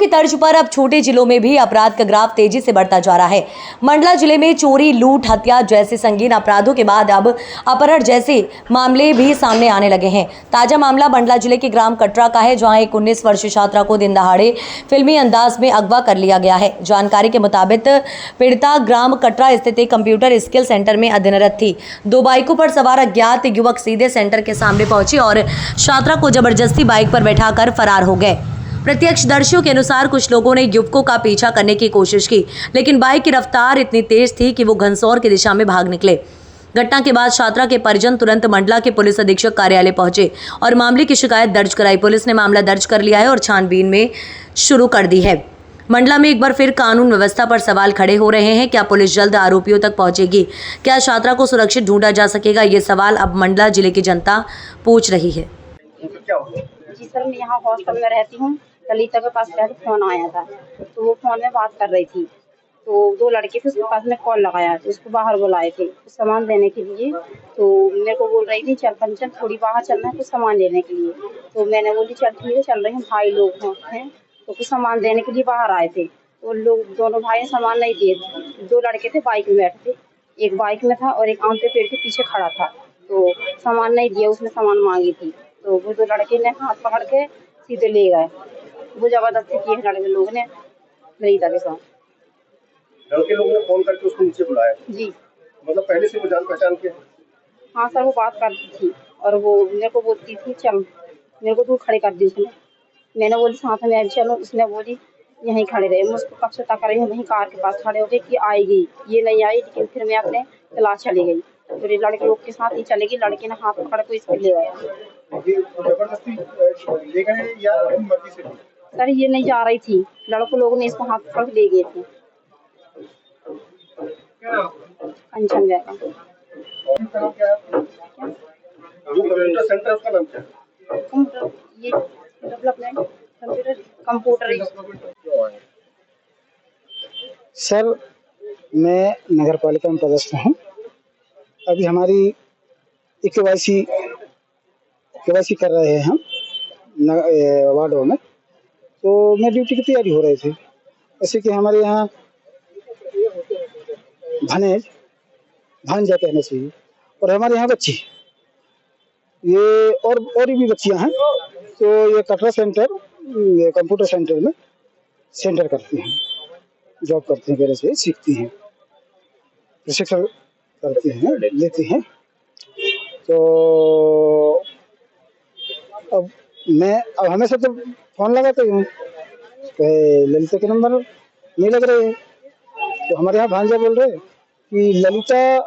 तर्ज पर अब छोटे जिलों में भी अपराध का ग्राफ तेजी से बढ़ता जा रहा है। मंडला जिले में चोरी, लूट, हत्या जैसे संगीन अपराधों के बाद अब अपहरण जैसे मामले भी सामने आने लगे हैं। ताजा मामला मंडला जिले के ग्राम कटरा का है, जहां एक 19 वर्षीय छात्रा को दिन दहाड़े फिल्मी अंदाज में अगवा कर लिया गया है। जानकारी के मुताबिक पीड़िता ग्राम कटरा स्थित एक कंप्यूटर स्किल सेंटर में अध्ययनरत थी। 2 बाइकों पर सवार अज्ञात युवक सीधे सेंटर के सामने पहुंचे और छात्रा को जबरदस्ती बाइक पर बैठाकर फरार हो गए। प्रत्यक्षदर्शियों के अनुसार कुछ लोगों ने युवकों का पीछा करने की कोशिश की, लेकिन बाइक की रफ्तार इतनी तेज थी कि वो घनसौर की दिशा में भाग निकले। घटना के बाद छात्रा के परिजन तुरंत मंडला के पुलिस अधीक्षक कार्यालय पहुंचे और मामले की शिकायत दर्ज कराई। पुलिस ने मामला दर्ज कर लिया है और छानबीन में शुरू कर दी है। मंडला में एक बार फिर कानून व्यवस्था पर सवाल खड़े हो रहे हैं। क्या पुलिस जल्द आरोपियों तक पहुंचेगी? क्या छात्रा को सुरक्षित ढूंढा जा सकेगा? ये सवाल अब मंडला जिले की जनता पूछ रही है। जी सर, मैं यहाँ हॉस्टल में रहती हूँ। ललिता के पास पहले फोन आया था, तो वो फोन में बात कर रही थी, तो 2 लड़के थे, उसके पास में कॉल लगाया, तो उसको बाहर बुलाए थे कुछ सामान देने के लिए। तो मेरे को बोल रही थी चल पंचन थोड़ी बाहर चलना है कुछ सामान लेने के लिए। तो मैंने बोली चल ठीक है चल रही हूँ। भाई लोग हैं तो कुछ सामान देने के लिए बाहर आए थे। तो लोग दोनों भाई सामान नहीं दिए। 2 लड़के थे बाइक में बैठे थे, एक बाइक में था और एक आम के पेड़ के पीछे खड़ा था। तो सामान नहीं दिया, उसने सामान मांगी थी, तो वो 2 लड़के ने हाथ पकड़ के सीधे ले गए। वो जबरदस्ती किए लड़के लोगों ने ललिता के साथ। लड़के लोगों ने फोन करके उसको नीचे बुलाया जी, मतलब पहले से वो जान पहचान के? हाँ सर, वो बात करती थी और वो मेरे को बोलती थी चल, मेरे को दूर खड़े कर दी उसने। मैंने बोली साथ में अभी चलो, उसने बोली यहीं खड़े रहे। मैं उसको कब से तक रही हूँ, वहीं कार के पास खड़े हो गए कि आएगी, ये नहीं आई। लेकिन फिर मैं अपने क्लास चली गई, फिर लड़के लोग के साथ ही चलेगी। लड़के ने हाथ पकड़ के इसको ले गया। जबरदस्ती ले गए या अपनी मर्जी से? सर ये नहीं जा रही थी, लड़कों लोगों ने इसको हाथ पकड़ के ले गए थे। कंचन जगह कंप्यूटर सेंटर उसका नाम क्या है? ये डेवलपमेंट कंप्यूटर। सर मैं नगर पालिका में पदस्थ हूँ। अभी हमारी केवाईसी कर रहे हैं हम वार्डों में, तो मैं ड्यूटी की तैयारी हो रही थी। ऐसे कि हमारे यहाँ भांजा कहना चाहिए, और हमारे यहाँ बच्ची ये और भी बच्चियाँ हैं। तो ये कटरा सेंटर, ये कंप्यूटर सेंटर में सेंटर करती हैं, जॉब करती हैं, मेरे से सीखती हैं, प्रशिक्षण करती हैं, लेती हैं। तो अब हमेशा तो फोन लगाते हूँ, ललिता के नंबर नहीं लग रहे हैं। तो हमारे यहाँ भांजा बोल रहे हैं कि ललिता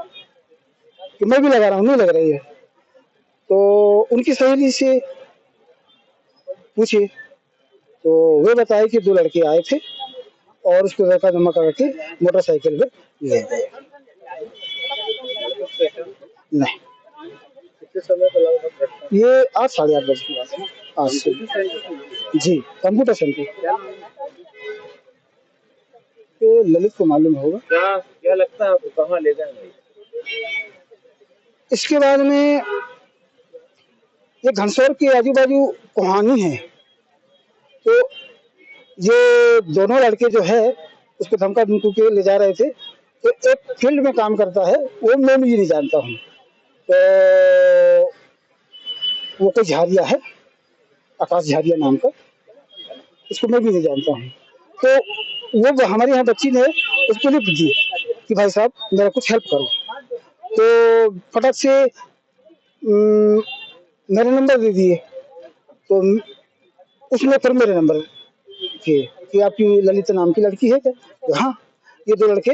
कि मैं भी लगा रहा हूँ, नहीं लग रही है। तो उनकी सहेली से पूछे तो वे बताए कि 2 लड़के आए थे और उसको धक्का धमका करके मोटरसाइकिल पे ले गए। नहीं, ये 8 साढ़े 8 बजे की बात है आज से। जी, कंप्यूटर सेंटर। ये ललित को मालूम होगा। क्या लगता है आपको कहाँ ले जाएंगे? इसके बाद में ये घनसौर के आजू बाजू कहानी है। तो ये दोनों लड़के जो है उसको धमका धमकी के ले जा रहे थे। तो एक फील्ड में काम करता है, वो मैं भी नहीं जानता हूँ। तो वो कोई झारिया है, आकाश झारिया नाम का, इसको मैं भी नहीं जानता हूँ। तो वो हमारे यहाँ बच्ची ने उसको लिख दी कि भाई साहब मेरा कुछ हेल्प करो। तो फटक से मेरे नंबर दे दिए। तो उसने फिर मेरे नंबर किए कि आपकी ललिता नाम की लड़की है क्या? तो हाँ, ये 2 लड़के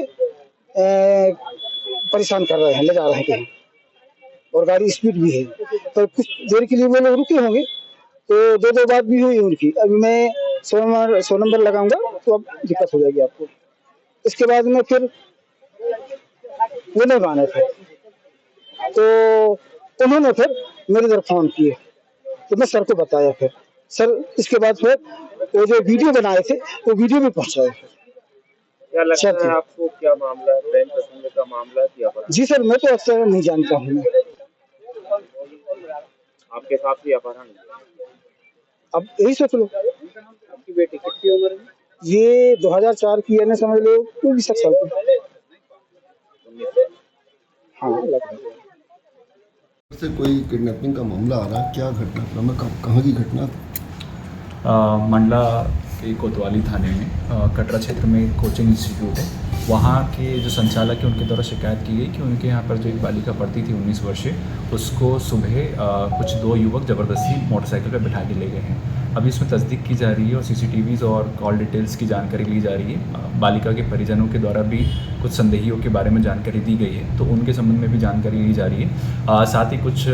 परेशान कर रहे हैं, ले जा रहे हैं कहीं, और गाड़ी स्पीड भी है। तो कुछ देर के लिए वो लोग रुके होंगे, तो 2 बात भी हुई उनकी। अभी मैं 100 नंबर लगाऊंगा तो अब दिक्कत हो जाएगी आपको। इसके बाद में फिर वो नहीं माने थे, तो उन्होंने फिर मेरी तरफ फोन किए। तो मैं सर को बताया, फिर सर इसके बाद फिर वो जो वीडियो बनाए थे वो वीडियो भी पहुंचाए। क्या लगता है आपको, क्या मामला है? प्रेम प्रसंग का मामला है? जी सर, मैं तो अक्सर नहीं जानता हूँ। आपके साथ ही अपहरण? अब यही सोच लो। आपकी बेटी कितनी उम्र है? ये 2004 की, यानी समझ लो कोई भी शख्स की। हाँ लगभग। से कोई किडनैपिंग का मामला आ रहा है, क्या घटनाक्रम है, कहाँ की घटना? मंडला के कोतवाली थाने में कटरा क्षेत्र में एक कोचिंग इंस्टीट्यूट है। वहाँ के जो संचालक है उनके द्वारा शिकायत की गई कि उनके यहाँ पर जो एक बालिका पढ़ती थी 19 वर्षीय, उसको सुबह कुछ 2 युवक ज़बरदस्ती मोटरसाइकिल पर बिठा के ले गए हैं। अभी इसमें तस्दीक की जा रही है और सीसीटीवीज़ और कॉल डिटेल्स की जानकारी ली जा रही है। बालिका के परिजनों के द्वारा भी कुछ संदेहियों के बारे में जानकारी दी गई है, तो उनके संबंध में भी जानकारी ली जा रही है। साथ ही कुछ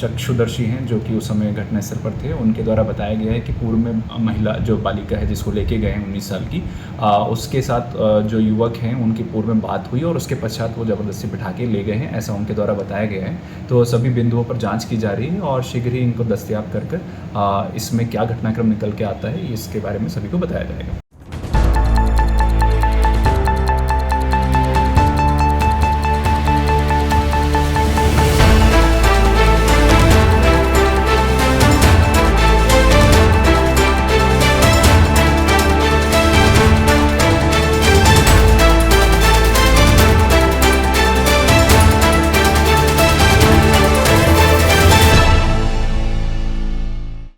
चक्षुदर्शी हैं जो कि उस समय घटनास्थल पर थे, उनके द्वारा बताया गया है कि पूर्व में महिला जो बालिका है जिसको लेके गए हैं 19 साल की, उसके साथ जो युवक हैं उनकी पूर्व में बात हुई और उसके पश्चात वो ज़बरदस्ती बिठा के ले गए हैं, ऐसा उनके द्वारा बताया गया है। तो सभी बिंदुओं पर जाँच की जा रही है और शीघ्र ही इनको दस्तयाब कर इसमें क्या घटनाक्रम निकल के आता है इसके बारे में सभी को बताया जाएगा।